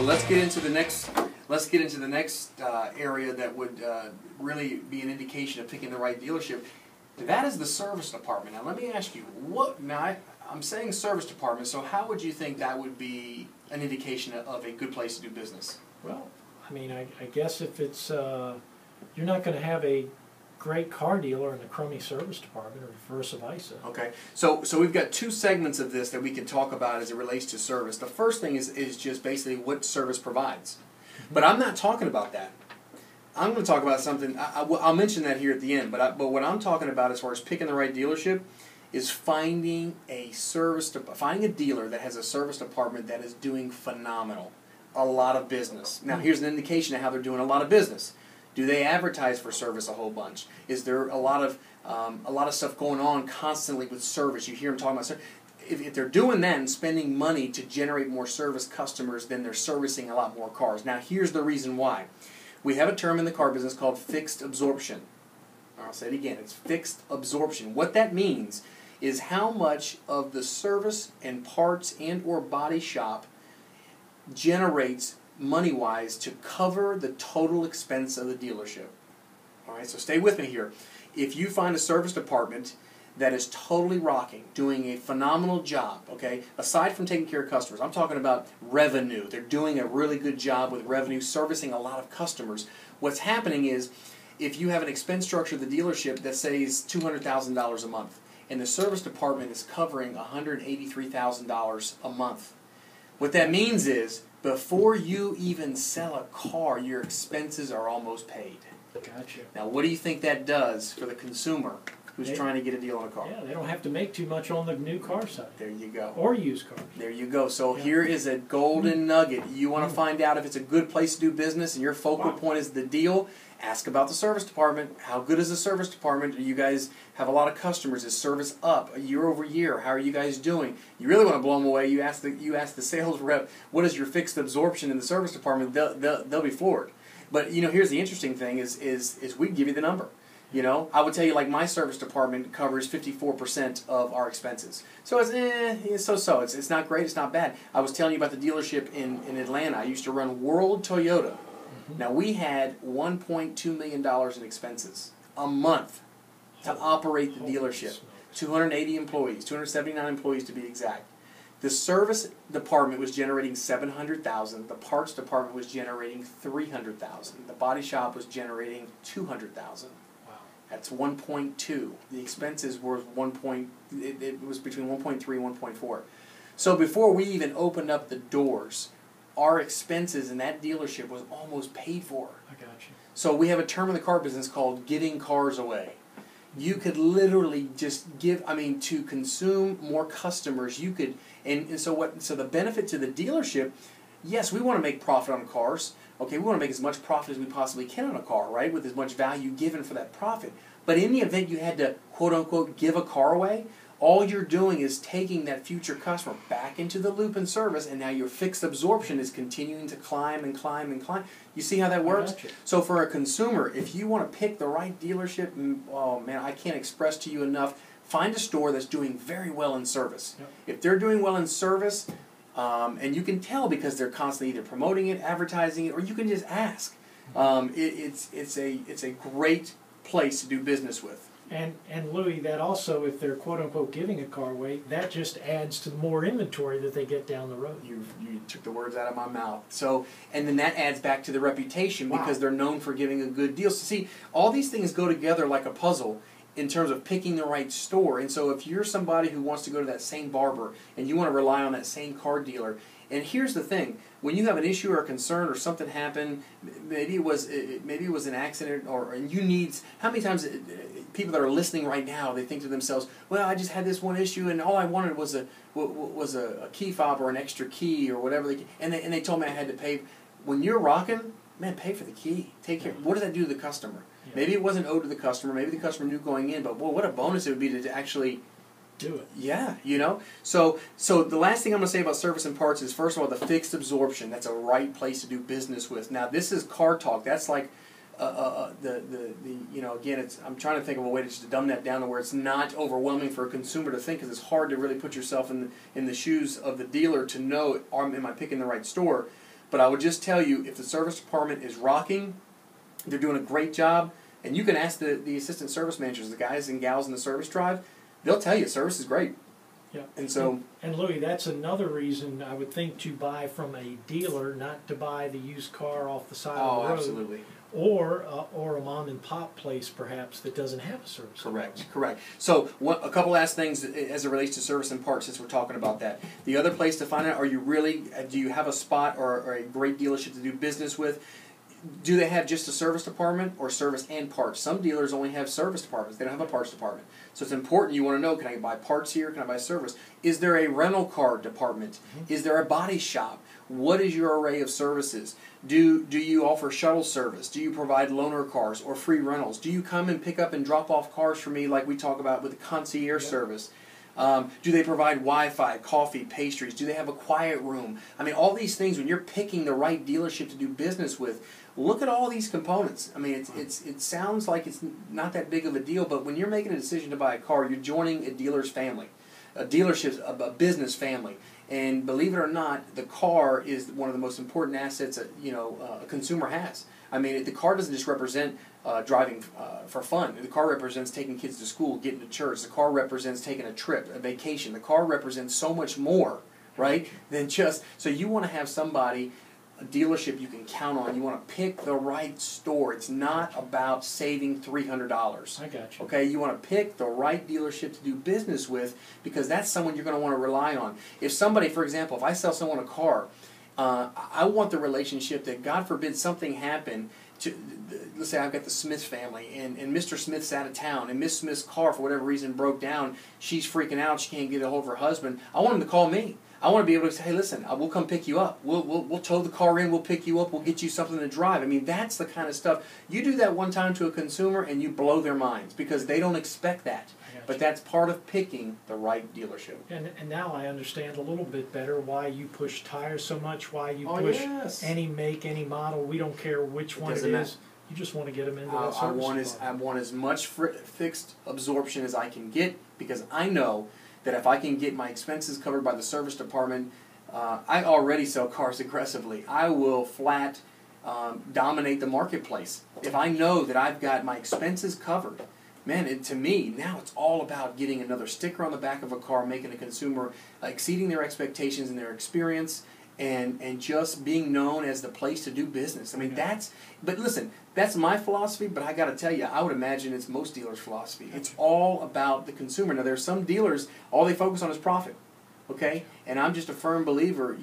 Well, let's get into the next. Let's get into the next area that would really be an indication of picking the right dealership. That is the service department. Now, let me ask you, what? Now, I'm saying service department. So, how would you think that would be an indication of a good place to do business? Well, I mean, I guess if it's you're not going to have a great car dealer in the crummy service department, or vice versa. Okay, so we've got two segments of this that we can talk about as it relates to service. The first thing is just basically what service provides. But I'm not talking about that. I'm going to talk about something, I'll mention that here at the end, but what I'm talking about as far as picking the right dealership is finding a dealer that has a service department that is doing phenomenal. A lot of business. Now, here's an indication of how they're doing a lot of business. Do they advertise for service a whole bunch? Is there a lot of stuff going on constantly with service? You hear them talking about service. If they're doing that and spending money to generate more service customers, then they're servicing a lot more cars. Now, here's the reason why. We have a term in the car business called fixed absorption. I'll say it again. It's fixed absorption. What that means is how much of the service and parts and or body shop generates money-wise to cover the total expense of the dealership. All right, so stay with me here. If you find a service department that is totally rocking, doing a phenomenal job, okay, aside from taking care of customers, I'm talking about revenue. They're doing a really good job with revenue, servicing a lot of customers. What's happening is, if you have an expense structure of the dealership that says $200,000 a month, and the service department is covering $183,000 a month, what that means is, before you even sell a car, your expenses are almost paid. Gotcha. Now, what do you think that does for the consumer who's trying to get a deal on a car? Yeah, they don't have to make too much on the new car side. There you go. Or used cars. There you go. So here is a golden nugget. You want to find out if it's a good place to do business and your focal point is the deal, ask about the service department. How good is the service department? Do you guys have a lot of customers? Is service up year over year? How are you guys doing? You really want to blow them away. You ask the sales rep, what is your fixed absorption in the service department? They'll be floored. But you know, here's the interesting thing: is we can give you the number. You know, I would tell you, like, my service department covers 54% of our expenses. So it's so-so. It's not great. It's not bad. I was telling you about the dealership in Atlanta. I used to run World Toyota. Now, we had $1.2 million in expenses a month to operate the dealership. 280 employees, 279 employees to be exact. The service department was generating $700,000. The parts department was generating $300,000. The body shop was generating $200,000. That's 1.2. The expenses were it was between 1.3 and 1.4. So before we even opened up the doors, our expenses in that dealership was almost paid for. I got you. So we have a term in the car business called giving cars away. You could literally just give, to consume more customers, you could, so the benefit to the dealership, yes, we want to make profit on cars. Okay, we want to make as much profit as we possibly can on a car, right, with as much value given for that profit. But in the event you had to, quote-unquote, give a car away, all you're doing is taking that future customer back into the loop in service, and now your fixed absorption is continuing to climb and climb and climb. You see how that works? So for a consumer, if you want to pick the right dealership, oh man, I can't express to you enough, find a store that's doing very well in service. Yep. If they're doing well in service, and you can tell because they're constantly either promoting it, advertising it, or you can just ask. It's a great place to do business with. And Louie, that also, if they're quote-unquote giving a car away, that just adds to more inventory that they get down the road. You took the words out of my mouth. So, and then that adds back to the reputation because they're known for giving a good deal. So see, all these things go together like a puzzle in terms of picking the right store. And so if you're somebody who wants to go to that same barber and you want to rely on that same car dealer, and here's the thing, when you have an issue or a concern or something happened, maybe it was an accident and you need, how many times people that are listening right now, they think to themselves, well, I just had this one issue and all I wanted was a key fob or an extra key or whatever, and they told me I had to pay. When you're rocking, man, pay for the key. Take care. What does that do to the customer? Yeah. Maybe it wasn't owed to the customer. Maybe the customer knew going in, but well, what a bonus it would be to actually do it. Yeah, you know. So the last thing I'm going to say about service and parts is, first of all, the fixed absorption. That's a right place to do business with. Now, this is car talk. That's like again, I'm trying to think of a way to just dumb that down to where it's not overwhelming for a consumer to think, because it's hard to really put yourself in the shoes of the dealer to know, am I picking the right store? But I would just tell you, if the service department is rocking, they're doing a great job, and you can ask the assistant service managers, the guys and gals in the service drive, they'll tell you service is great. Yeah. And so, and Louie, that's another reason I would think to buy from a dealer, not to buy the used car off the side of the road. Absolutely. Or a mom and pop place perhaps that doesn't have a service. Correct. So a couple last things as it relates to service and parts, since we're talking about that. The other place to find out, do you have a spot or a great dealership to do business with? Do they have just a service department or service and parts? Some dealers only have service departments. They don't have a parts department. So it's important. You want to know, can I buy parts here? Can I buy service? Is there a rental car department? Is there a body shop? What is your array of services? Do you offer shuttle service? Do you provide loaner cars or free rentals? Do you come and pick up and drop off cars for me like we talk about with the concierge service? Do they provide Wi-Fi, coffee, pastries? Do they have a quiet room? I mean, all these things, when you're picking the right dealership to do business with, look at all these components. I mean, it sounds like it's not that big of a deal, but when you're making a decision to buy a car, you're joining a dealer's family. A dealership's a business family. And believe it or not, the car is one of the most important assets a consumer has. I mean, the car doesn't just represent driving for fun. The car represents taking kids to school, getting to church. The car represents taking a trip, a vacation. The car represents so much more, right, than just... So you want to have somebody, a dealership you can count on. You want to pick the right store. It's not about saving $300. I got you. Okay, you want to pick the right dealership to do business with, because that's someone you're going to want to rely on. If somebody, for example, if I sell someone a car, I want the relationship that, God forbid, something happened to, let's say I've got the Smith family, and Mr. Smith's out of town, and Miss Smith's car, for whatever reason, broke down. She's freaking out. She can't get a hold of her husband. I want him to call me. I want to be able to say, hey, listen, we'll come pick you up. We'll tow the car in. We'll pick you up. We'll get you something to drive. I mean, that's the kind of stuff. You do that one time to a consumer, and you blow their minds because they don't expect that. But that's part of picking the right dealership. And now I understand a little bit better why you push tires so much, why you push any make, any model. We don't care which one it is. You just want to get them into that service. I want as much fixed absorption as I can get, because I know that if I can get my expenses covered by the service department, I already sell cars aggressively. I will flat dominate the marketplace. If I know that I've got my expenses covered, man, to me, now it's all about getting another sticker on the back of a car, making a consumer exceeding their expectations and their experience, and just being known as the place to do business. I mean, but listen, that's my philosophy, but I got to tell you, I would imagine it's most dealers' philosophy. It's all about the consumer. Now, there's some dealers, all they focus on is profit, okay? And I'm just a firm believer,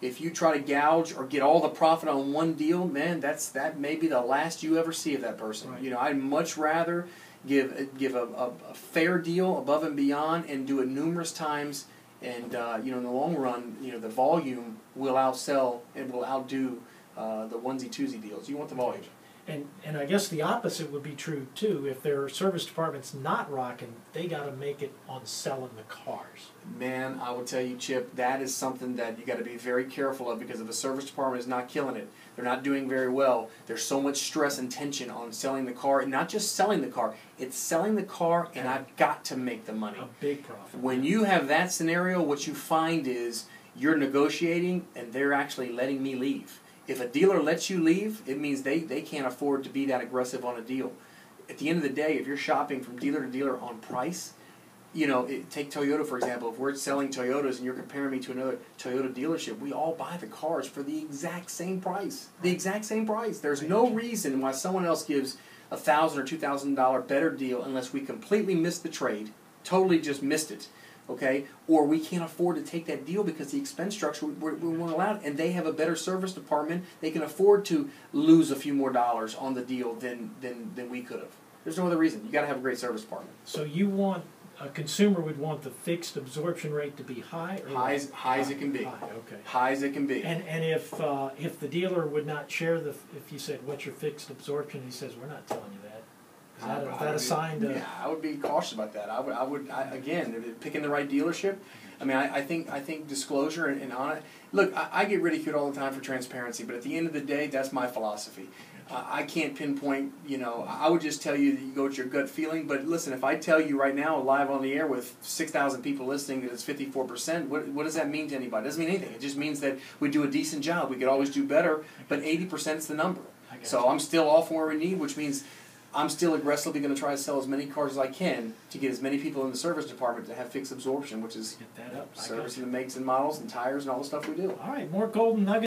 if you try to gouge or get all the profit on one deal, man, that may be the last you ever see of that person. Right. I'd much rather give a fair deal above and beyond and do it numerous times. And in the long run, the volume will outsell and will outdo the onesie-twosie deals. You want the volume. And I guess the opposite would be true too. If their service department's not rocking, they got to make it on selling the cars. Man, I will tell you, Chip, that is something that you got to be very careful of, because if a service department is not killing it, they're not doing very well, there's so much stress and tension on selling the car. And not just selling the car, it's selling the car, and I've got to make the money. A big profit. When you have that scenario, what you find is you're negotiating and they're actually letting me leave. If a dealer lets you leave, it means they can't afford to be that aggressive on a deal. At the end of the day, if you're shopping from dealer to dealer on price, take Toyota, for example. If we're selling Toyotas and you're comparing me to another Toyota dealership, we all buy the cars for the exact same price. The exact same price. There's no reason why someone else gives $1,000 or $2,000 better deal unless we completely missed the trade, totally just missed it. Okay, or we can't afford to take that deal because the expense structure we weren't allowed, and they have a better service department. They can afford to lose a few more dollars on the deal than we could have. There's no other reason. You got to have a great service department. So a consumer would want the fixed absorption rate to be high, or high as it can be. High, okay. High as it can be. And if the dealer would not share if you said, what's your fixed absorption, he says, we're not telling you that. Is that a sign to... Yeah, I would be cautious about that. I would again, picking the right dealership. I mean, I think disclosure and on it. Look, I get ridiculed all the time for transparency, but at the end of the day, that's my philosophy. I can't pinpoint, you know, I would just tell you that you go with your gut feeling. But listen, if I tell you right now, live on the air with 6,000 people listening, that it's 54%, what does that mean to anybody? It doesn't mean anything. It just means that we do a decent job. We could always do better, but 80% is the number. So I'm still all for what we need, which means I'm still aggressively going to try to sell as many cars as I can to get as many people in the service department to have fixed absorption, which is get that up. servicing the makes and models and tires and all the stuff we do. All right, more golden nuggets.